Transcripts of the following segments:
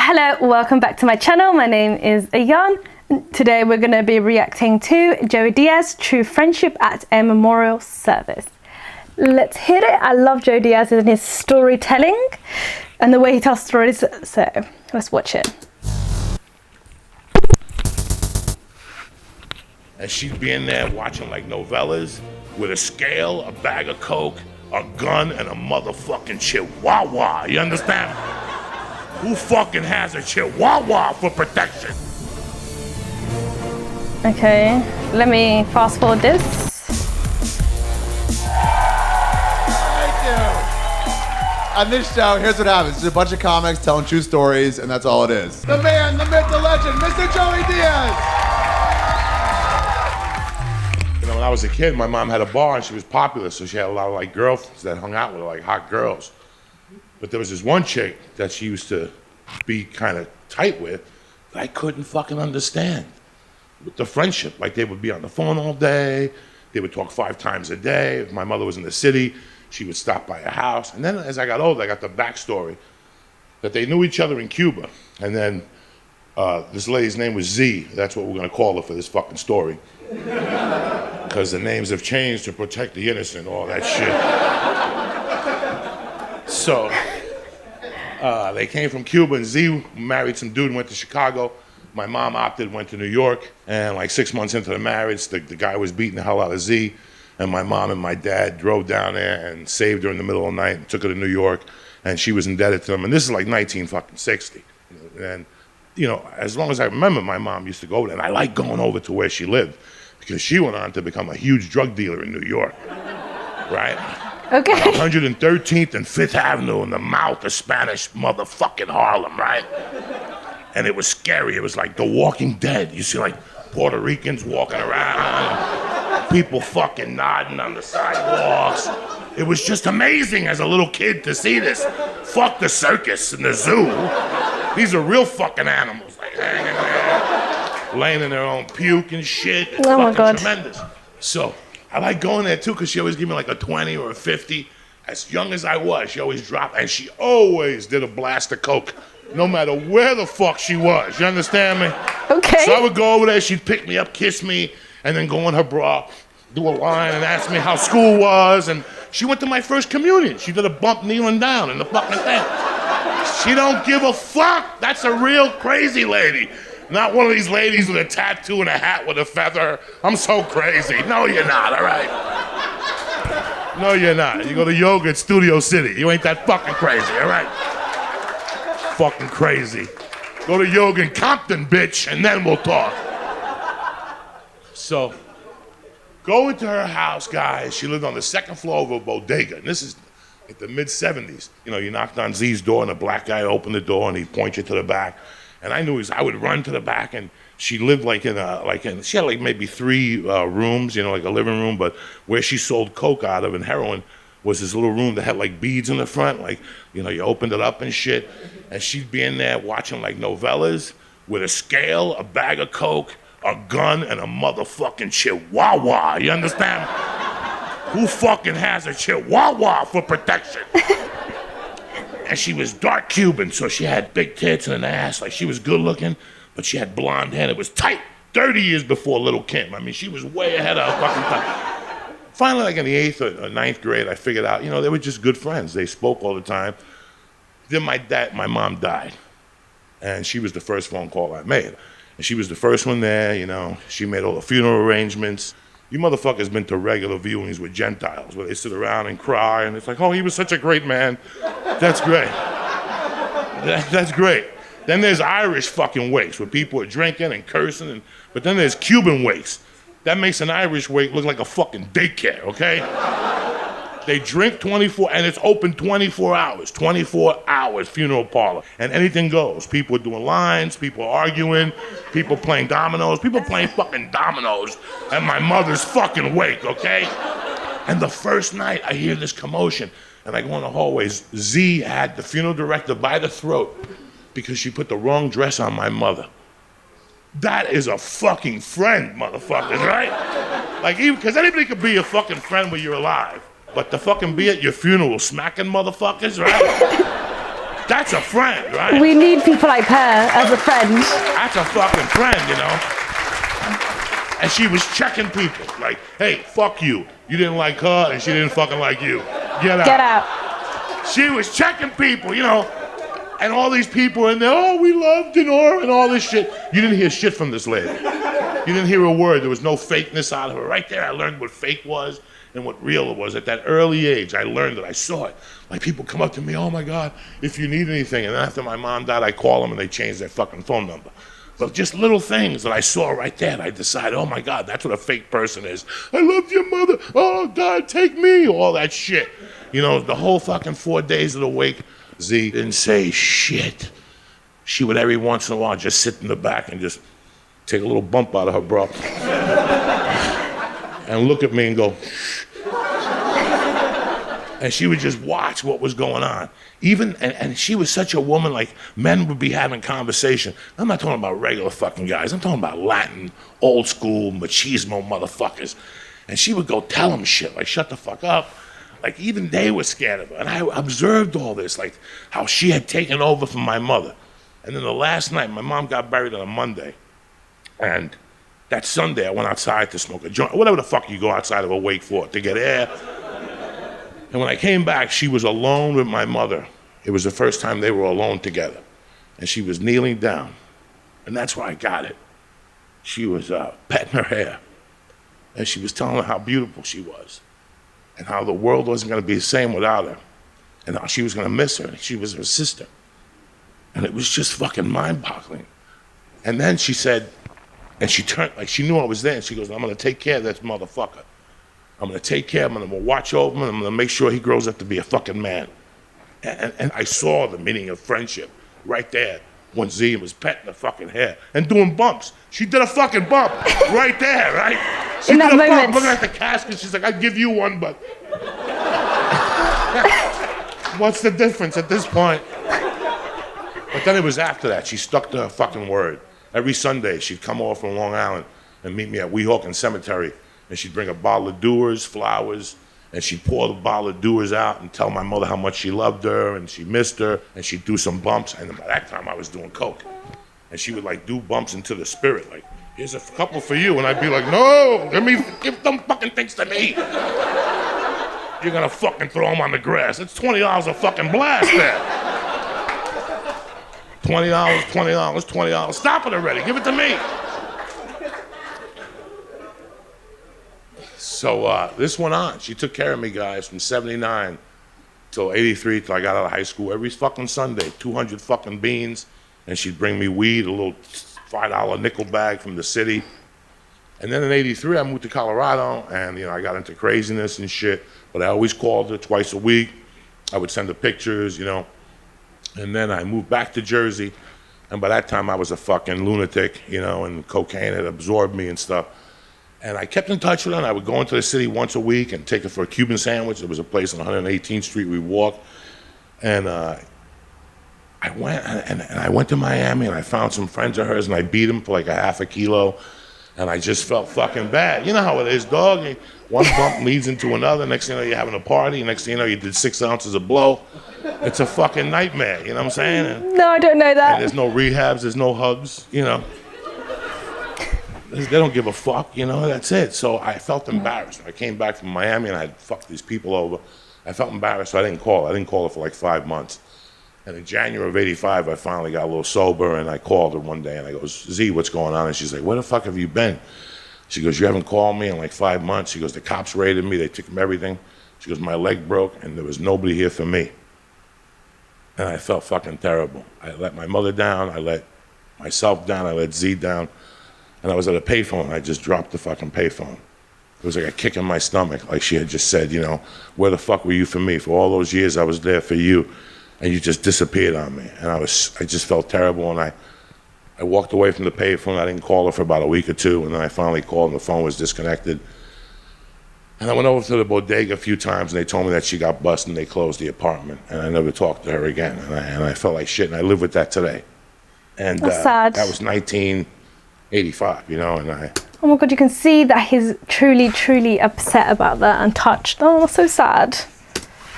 Hello, welcome back to my channel. My name is Ayan. Today we're going to be reacting to Joey Diaz, True Friendship at a Memorial Service. Let's hit it. I love Joey Diaz and his storytelling and the way he tells stories, so let's watch it. And she'd be in there watching like novellas with a scale, a bag of coke, a gun, and a motherfucking chihuahua. You understand? Who fucking has a chihuahua for protection? Okay, let me fast forward this. Thank you. On this show, here's what happens. There's a bunch of comics telling true stories, and that's all it is. The man, the myth, the legend, Mr. Joey Diaz. You know, when I was a kid, my mom had a bar and she was popular, so she had a lot of like girlfriends that hung out with her, like hot girls. But there was this one chick that she used to be kind of tight with that I couldn't fucking understand. With the friendship, like they would be on the phone all day, they would talk 5 times a day. If my mother was in the city, she would stop by her house. And then as I got older, I got the backstory that they knew each other in Cuba. And then this lady's name was Z. That's what we're gonna call her for this fucking story. Because the names have changed to protect the innocent, all that shit. So, they came from Cuba, and Z married some dude and went to Chicago. My mom opted, went to New York, and like 6 months into the marriage, the guy was beating the hell out of Z, and my mom and my dad drove down there and saved her in the middle of the night and took her to New York, and she was indebted to them, and this is like 1960. And, you know, as long as I remember, my mom used to go over there, and I like going over to where she lived, because she went on to become a huge drug dealer in New York, right? Okay. 113th and 5th Avenue in the mouth of Spanish motherfucking Harlem, right? And it was scary. It was like The Walking Dead. You see like Puerto Ricans walking around, people fucking nodding on the sidewalks. It was just amazing as a little kid to see this. Fuck the circus and the zoo. These are real fucking animals, like hanging there, laying in their own puke and shit. It's oh my fucking God. tremendous. So I like going there too, because she always gave me like a 20 or a 50. As young as I was, she always dropped, and she always did a blast of coke, no matter where the fuck she was. You understand me? Okay. So I would go over there, she'd pick me up, kiss me, and then go in her bra, do a line, and ask me how school was. And she went to my first communion. She did a bump kneeling down in the fucking thing. She don't give a fuck. That's a real crazy lady. Not one of these ladies with a tattoo and a hat with a feather. I'm so crazy. No, you're not, all right? No, you're not. You go to yoga at Studio City. You ain't that fucking crazy, all right? Fucking crazy. Go to yoga in Compton, bitch, and then we'll talk. So, go into her house, guys. She lived on the 2nd floor of a bodega, and this is like the mid-70s. You know, you knocked on Z's door, and a black guy opened the door, and he'd point you to the back. And I knew I would run to the back, and she lived she had like maybe 3 rooms, you know, like a living room, but where she sold coke out of and heroin was this little room that had like beads in the front, like, you know, you opened it up and shit, and she'd be in there watching like novellas with a scale, a bag of coke, a gun, and a motherfucking chihuahua. You understand? Who fucking has a chihuahua for protection? And she was dark Cuban, so she had big tits and an ass. Like, she was good looking, but she had blonde hair. It was tight. 30 years before Little Kim. I mean, she was way ahead of her fucking time. Finally, like in the 8th or 9th grade, I figured out, you know, they were just good friends. They spoke all the time. Then my mom died. And she was the first phone call I made. And she was the first one there, you know. She made all the funeral arrangements. You motherfuckers been to regular viewings with Gentiles where they sit around and cry, and it's like, oh, he was such a great man. That's great. That's great. Then there's Irish fucking wakes where people are drinking and cursing, but then there's Cuban wakes. That makes an Irish wake look like a fucking daycare, okay? They drink 24, and it's open 24 hours. 24 hours funeral parlor, and anything goes. People are doing lines, people are arguing, people playing dominoes, people playing fucking dominoes at my mother's fucking wake, okay? And the first night I hear this commotion, and I go in the hallways. Z had the funeral director by the throat because she put the wrong dress on my mother. That is a fucking friend, motherfuckers, right? Like, even, because anybody could be a fucking friend when you're alive. But to fucking be at your funeral smacking motherfuckers, right? That's a friend, right? We need people like her as a friend. That's a fucking friend, you know? And she was checking people. Like, hey, fuck you. You didn't like her, and she didn't fucking like you. Get out. Get out. She was checking people, you know? And all these people in there, oh, we love Denora and all this shit. You didn't hear shit from this lady. You didn't hear a word. There was no fakeness out of her. Right there, I learned what fake was and what real it was. At that early age, I learned it. I saw it. Like, people come up to me, oh my God, if you need anything. And then after my mom died, I call them and they changed their fucking phone number. But just little things that I saw right there, and I decided, oh my God, that's what a fake person is. I love your mother. Oh God, take me. All that shit. You know, the whole fucking 4 days of the wake, Z didn't say shit. She would every once in a while just sit in the back and just take a little bump out of her bra and look at me and go, and she would just watch what was going on. And she was such a woman, like, men would be having conversation. I'm not talking about regular fucking guys. I'm talking about Latin, old school, machismo motherfuckers. And she would go tell them shit, like, shut the fuck up. Like, even they were scared of her. And I observed all this, like, how she had taken over from my mother. And then the last night, my mom got buried on a Monday. And that Sunday, I went outside to smoke a joint, whatever the fuck you go outside of a wake for, to get air. And when I came back, she was alone with my mother. It was the first time they were alone together. And she was kneeling down. And that's where I got it. She was petting her hair. And she was telling her how beautiful she was. And how the world wasn't going to be the same without her. And how she was going to miss her. And she was her sister. And it was just fucking mind-boggling. And then she said, and she turned, like she knew I was there, and she goes, I'm going to take care of this motherfucker. I'm going to take care of him, and I'm going to watch over him, and I'm going to make sure he grows up to be a fucking man. And I saw the meaning of friendship right there when Z was petting her fucking hair and doing bumps. She did a fucking bump right there, right? She In did that a moment. bump looking at the casket. She's like, I'd give you one, but what's the difference at this point? But then it was after that. She stuck to her fucking word. Every Sunday, she'd come over from Long Island and meet me at Weehawken Cemetery, and she'd bring a bottle of Dewar's, flowers, and she'd pour the bottle of Dewar's out and tell my mother how much she loved her and she missed her, and she'd do some bumps. And by that time, I was doing coke. And she would, like, do bumps into the spirit, like, here's a couple for you. And I'd be like, no, give them fucking things to me. You're gonna fucking throw them on the grass. It's $20 a fucking blast there. $20, $20, $20. Stop it already. Give it to me. So this went on. She took care of me, guys, from 79 till 83 till I got out of high school. Every fucking Sunday, 200 fucking beans. And she'd bring me weed, a little $5 nickel bag from the city. And then in 83, I moved to Colorado, and I got into craziness and shit. But I always called her twice a week. I would send her pictures, And then I moved back to Jersey, and by that time I was a fucking lunatic, and cocaine had absorbed me and stuff. And I kept in touch with her, and I would go into the city once a week and take her for a Cuban sandwich. There was a place on 118th Street we walked. And I went to Miami, and I found some friends of hers, and I beat them for like a half a kilo. And I just felt fucking bad. You know how it is, dog. One bump leads into another. Next thing you know, you're having a party. Next thing you know, you did 6 ounces of blow. It's a fucking nightmare, you know what I'm saying? And, No, I don't know that. and there's no rehabs, there's no hugs, They don't give a fuck, that's it. So I felt embarrassed. I came back from Miami and I had fucked these people over. I felt embarrassed, so I didn't call her. I didn't call her for like 5 months. And in January of 85, I finally got a little sober, and I called her one day, and I goes, Z, what's going on? And she's like, where the fuck have you been? She goes, you haven't called me in like 5 months. She goes, the cops raided me. They took everything. She goes, my leg broke, and there was nobody here for me. And I felt fucking terrible. I let my mother down. I let myself down. I let Z down. And I was at a payphone. I just dropped the fucking payphone. It was like a kick in my stomach. Like she had just said, where the fuck were you for me? For all those years I was there for you, and you just disappeared on me. And I just felt terrible, and I walked away from the payphone. I didn't call her for about a week or two, and then I finally called, and the phone was disconnected. And I went over to the bodega a few times, and they told me that she got busted, and they closed the apartment, and I never talked to her again. And I felt like shit, and I live with that today. And That's sad. That was 1985, and I... Oh my God, you can see that he's truly, truly upset about that and touched. Oh, so sad.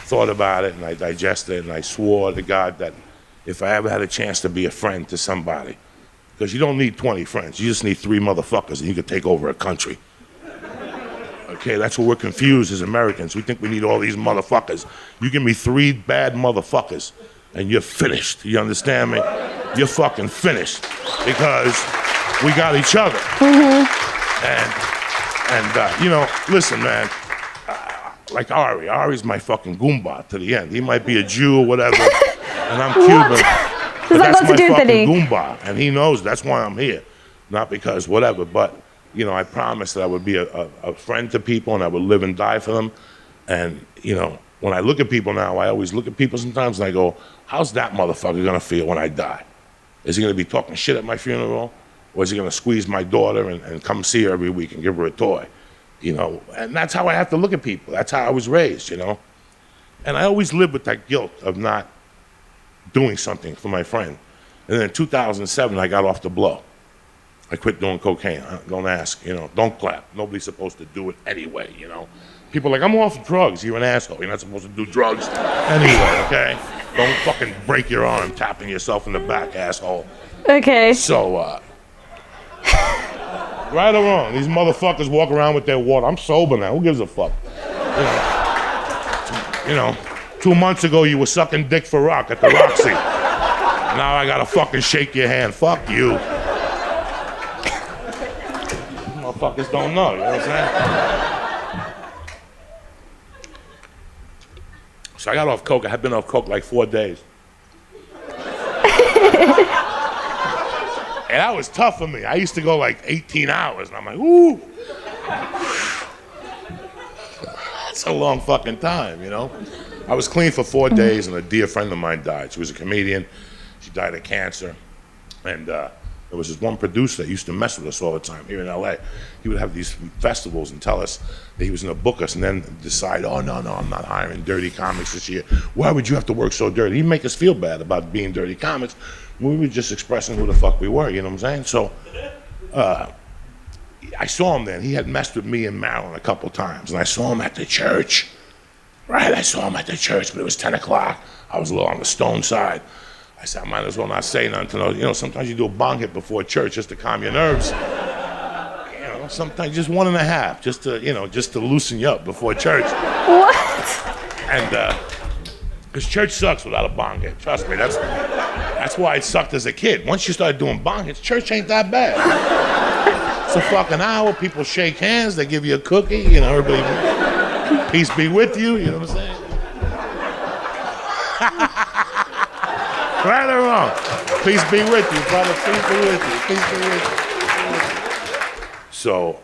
thought about it, and I digested it, and I swore to God that if I ever had a chance to be a friend to somebody. Because you don't need 20 friends. You just need 3 motherfuckers and you can take over a country. Okay, that's what we're confused as Americans. We think we need all these motherfuckers. You give me 3 bad motherfuckers and you're finished. You understand me? You're fucking finished because we got each other. And you know, listen, man, like Ari's my fucking Goomba to the end. He might be a Jew or whatever, and I'm Cuban. But that's my fucking Goomba, and he knows that's why I'm here. Not because whatever, but, you know, I promised that I would be a friend to people and I would live and die for them. And, you know, when I look at people now, I always look at people sometimes and I go, how's that motherfucker gonna feel when I die? Is he gonna be talking shit at my funeral? Or is he gonna squeeze my daughter and come see her every week and give her a toy? You know, and that's how I have to look at people. That's how I was raised, you know? And I always lived with that guilt of not doing something for my friend. And then in 2007, I got off the blow. I quit doing cocaine. Don't ask, you know, don't clap. Nobody's supposed to do it anyway, you know? People are like, I'm off drugs. You're an asshole. You're not supposed to do drugs anyway, okay? Don't fucking break your arm tapping yourself in the back, asshole. Okay. So, right or wrong, these motherfuckers walk around with their water. I'm sober now. Who gives a fuck? You know, 2 months ago you were sucking dick for rock at the Roxy. Now I gotta fucking shake your hand. Fuck you. Motherfuckers don't know, you know what I'm saying? So I got off coke. I had been off coke like 4 days. And that was tough for me. I used to go like 18 hours, and I'm like, ooh. That's a long fucking time, you know? I was clean for 4 days, and a dear friend of mine died. She was a comedian. She died of cancer. And there was this one producer that used to mess with us all the time here in LA. He would have these festivals and tell us that he was going to book us and then decide, oh, no, I'm not hiring dirty comics this year. Why would you have to work so dirty? He'd make us feel bad about being dirty comics. We were just expressing who the fuck we were, you know what I'm saying? So I saw him then. He had messed with me and Marilyn a couple times, and I saw him at the church. Right, I saw him at the church, but it was 10 o'clock. I was a little on the stone side. I said, I might as well not say nothing to those. You know, sometimes you do a bong hit before church just to calm your nerves. You know, sometimes just 1.5, just to, you know, just to loosen you up before church. What? And, because church sucks without a bong hit. Trust me, that's why it sucked as a kid. Once you start doing bong hits, church ain't that bad. It's a fucking hour, people shake hands, they give you a cookie, you know, everybody, peace be with you, you know what I'm saying? Right or wrong? Peace be with you, brother, peace be with you, peace be with you. So,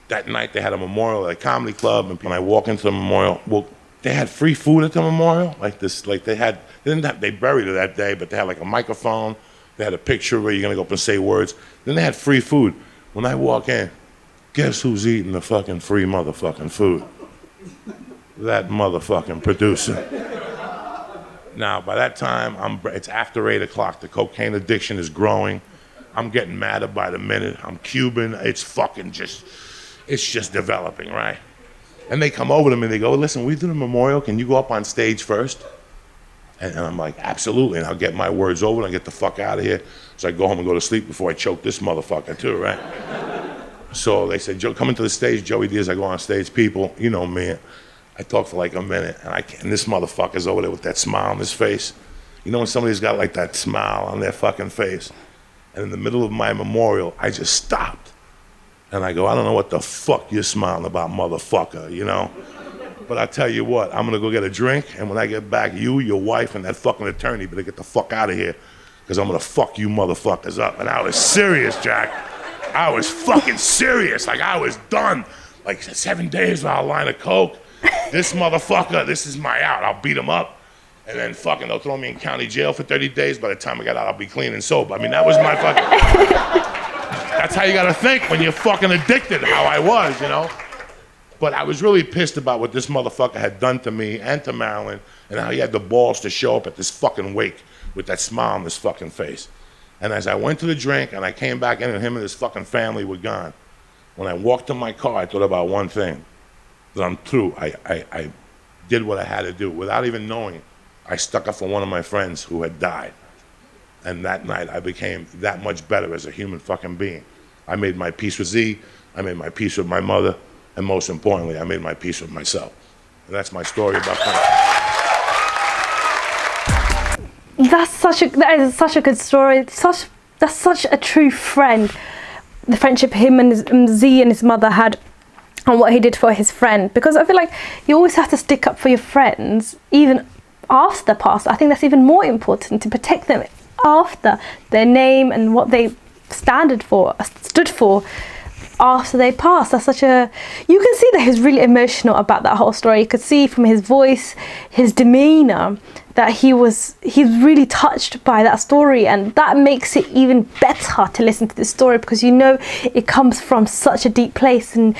that night they had a memorial at a comedy club, and when I walk into the memorial, well, they had free food at the memorial, like this, like they buried her that day, but they had like a microphone, they had a picture where you're gonna go up and say words, then they had free food. When I walk in, guess who's eating the fucking free motherfucking food? That motherfucking producer. Now, by that time, it's after 8 o'clock, the cocaine addiction is growing, I'm getting madder by the minute, I'm Cuban, it's just developing, right? And they come over to me and they go, listen, we do the memorial, can you go up on stage first? And I'm like, absolutely, and I'll get my words over and I'll get the fuck out of here. So I go home and go to sleep before I choke this motherfucker too, right? So they said, Joe, come into the stage, Joey Diaz, I go on stage, people, you know me. I talk for like a minute, and this motherfucker's over there with that smile on his face. You know when somebody's got like that smile on their fucking face? And in the middle of my memorial, I just stopped. And I go, I don't know what the fuck you're smiling about, motherfucker, you know? But I tell you what, I'm gonna go get a drink, and when I get back, you, your wife, and that fucking attorney better get the fuck out of here, because I'm gonna fuck you motherfuckers up. And I was serious, Jack. I was fucking serious. Like, I was done. Like, 7 days without a line of coke. This motherfucker, this is my out. I'll beat him up, and then fucking they'll throw me in county jail for 30 days. By the time I get out, I'll be clean and sober. I mean, that was my fucking... That's how you gotta think when you're fucking addicted, how I was, you know? But I was really pissed about what this motherfucker had done to me and to Marilyn, and how he had the balls to show up at this fucking wake with that smile on his fucking face. And as I went to the drink and I came back in and him and his fucking family were gone, when I walked to my car, I thought about one thing, that I'm through. I did what I had to do. Without even knowing, I stuck up for one of my friends who had died. And that night, I became that much better as a human fucking being. I made my peace with Z, I made my peace with my mother, and most importantly, I made my peace with myself. And that's my story about friendship. That is such a good story. That's such a true friend. The friendship him and Z and his mother had, and what he did for his friend. Because I feel like you always have to stick up for your friends, even after the past. I think that's even more important, to protect them after their name and what they stood for after they passed. That's such a, you can see that he's really emotional about that whole story. You could see from his voice, his demeanor, that he's really touched by that story, and that makes it even better to listen to this story, because you know it comes from such a deep place, and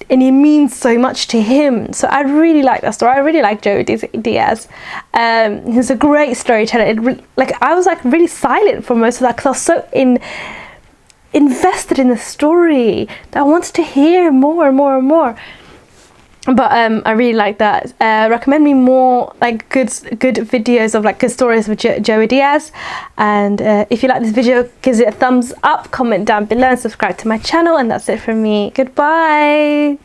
it means so much to him. So I really like that story. I really like Joe Diaz. He's a great storyteller. I was like really silent for most of that, because I was so invested in the story that I wanted to hear more and more and more. But I really like that. Recommend me more like good videos of like good stories with Joey Diaz. And if you like this video, give it a thumbs up, comment down below, and subscribe to my channel. And that's it from me. Goodbye.